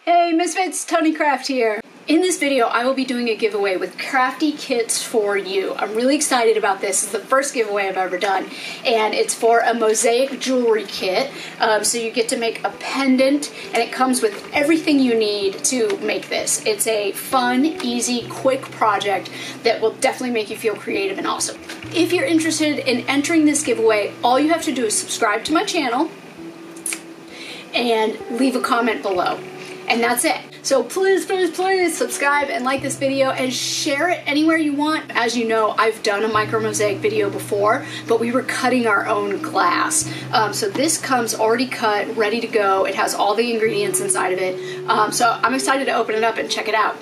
Hey Misfits, Tony Craft here. In this video, I will be doing a giveaway with CraftyKits4U. I'm really excited about this. It's the first giveaway I've ever done, and it's for a Mosaic jewelry kit. So you get to make a pendant, and it comes with everything you need to make this. It's a fun, easy, quick project that will definitely make you feel creative and awesome. If you're interested in entering this giveaway, all you have to do is subscribe to my channel and leave a comment below. And that's it. So please, please, please subscribe and like this video and share it anywhere you want. As you know, I've done a micro mosaic video before, but we were cutting our own glass. So this comes already cut, ready to go. It has all the ingredients inside of it. So I'm excited to open it up and check it out.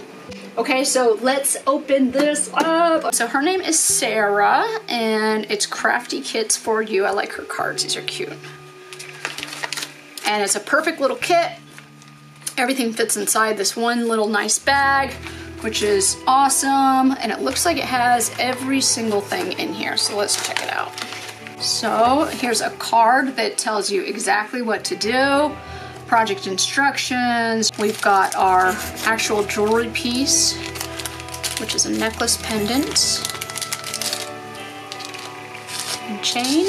Okay, so let's open this up. So her name is Sarah, and it's CraftyKits4U. I like her cards, these are cute. And it's a perfect little kit. Everything fits inside this one little nice bag, which is awesome. And it looks like it has every single thing in here. So let's check it out. So here's a card that tells you exactly what to do. Project instructions. We've got our actual jewelry piece, which is a necklace pendant and chain.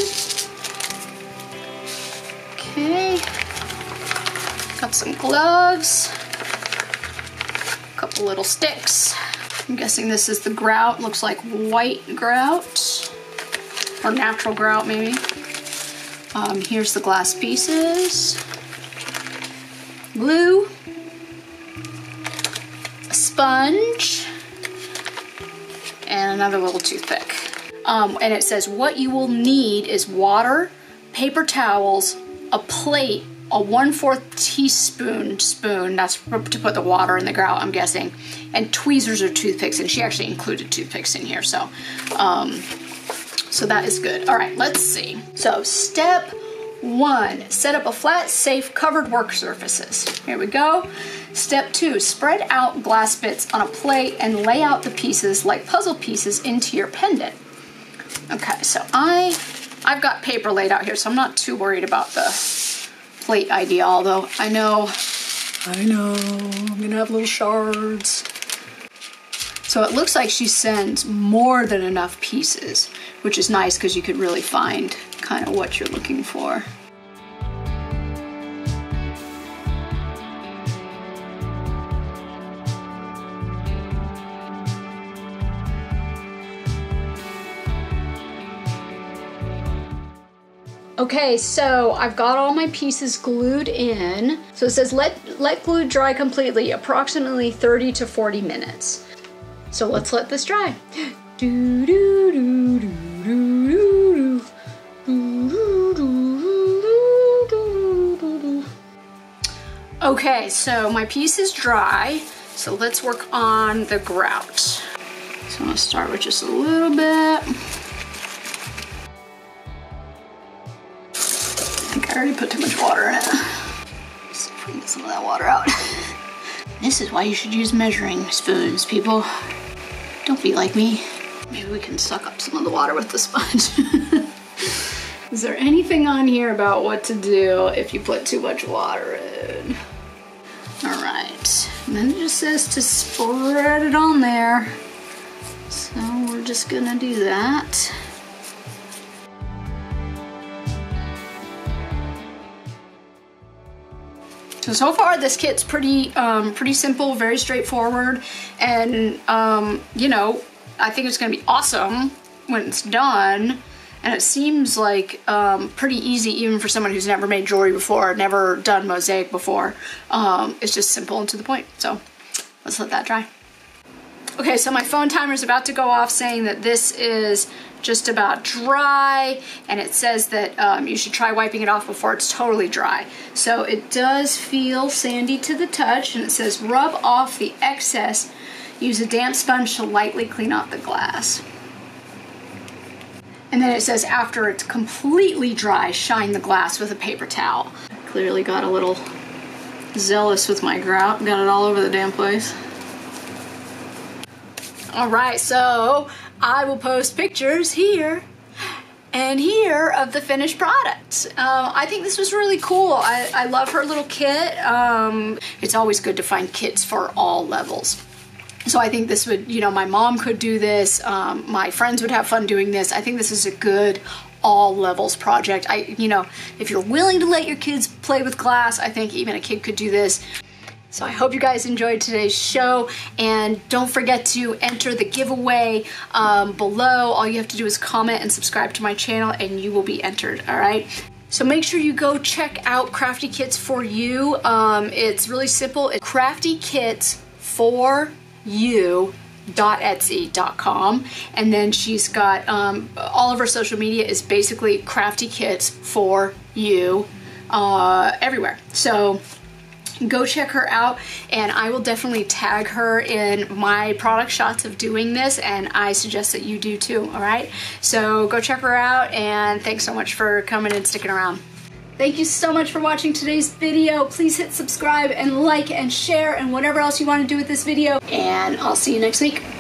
Okay. Got some gloves, a couple little sticks. I'm guessing this is the grout. Looks like white grout, or natural grout maybe. Here's the glass pieces, glue, a sponge, and another little toothpick. And it says what you will need is water, paper towels, a plate, a 1/4 teaspoon spoon, that's to put the water in the grout, I'm guessing, and tweezers or toothpicks, and she actually included toothpicks in here, so that is good. All right, let's see. So step 1, set up a flat, safe, covered work surfaces. Here we go. Step 2, spread out glass bits on a plate and lay out the pieces like puzzle pieces into your pendant. Okay, so I've got paper laid out here, so I'm not too worried about the plate idea, although I know, I'm gonna have little shards. So it looks like she sends more than enough pieces, which is nice because you could really find kind of what you're looking for. Okay, so I've got all my pieces glued in. So it says let glue dry completely, approximately 30 to 40 minutes. So let's let this dry. Okay, so my piece is dry, so let's work on the grout. So I'm gonna start with just a little bit. I already put too much water in it. Let's see if we can get some of that water out. This is why you should use measuring spoons, people. Don't be like me. Maybe we can suck up some of the water with the sponge. Is there anything on here about what to do if you put too much water in? All right, and then it just says to spread it on there. So we're just gonna do that. So far this kit's pretty simple, very straightforward, and you know, I think it's gonna be awesome when it's done. And it seems like pretty easy even for someone who's never made jewelry before, never done mosaic before. It's just simple and to the point. So let's let that dry. Okay, so my phone timer is about to go off saying that this is just about dry, and it says that you should try wiping it off before it's totally dry. So it does feel sandy to the touch, and it says rub off the excess. Use a damp sponge to lightly clean off the glass. And then it says after it's completely dry, shine the glass with a paper towel. Clearly got a little zealous with my grout, got it all over the damn place. All right, so I will post pictures here And here of the finished product. I think this was really cool. I love her little kit. It's always good to find kits for all levels. So I think this would, you know, my mom could do this. My friends would have fun doing this. I think this is a good all levels project. You know, if you're willing to let your kids play with glass, I think even a kid could do this. So I hope you guys enjoyed today's show, and don't forget to enter the giveaway below. All you have to do is comment and subscribe to my channel and you will be entered, all right? So make sure you go check out CraftyKits4U. It's really simple. It's CraftyKits4U.etsy.com, and then she's got all of her social media is basically CraftyKits4U everywhere. So go check her out, and I will definitely tag her in my product shots of doing this, and I suggest that you do too, all right? So go check her out, and thanks so much for coming and sticking around. Thank you so much for watching today's video. Please hit subscribe and like and share and whatever else you want to do with this video, and I'll see you next week.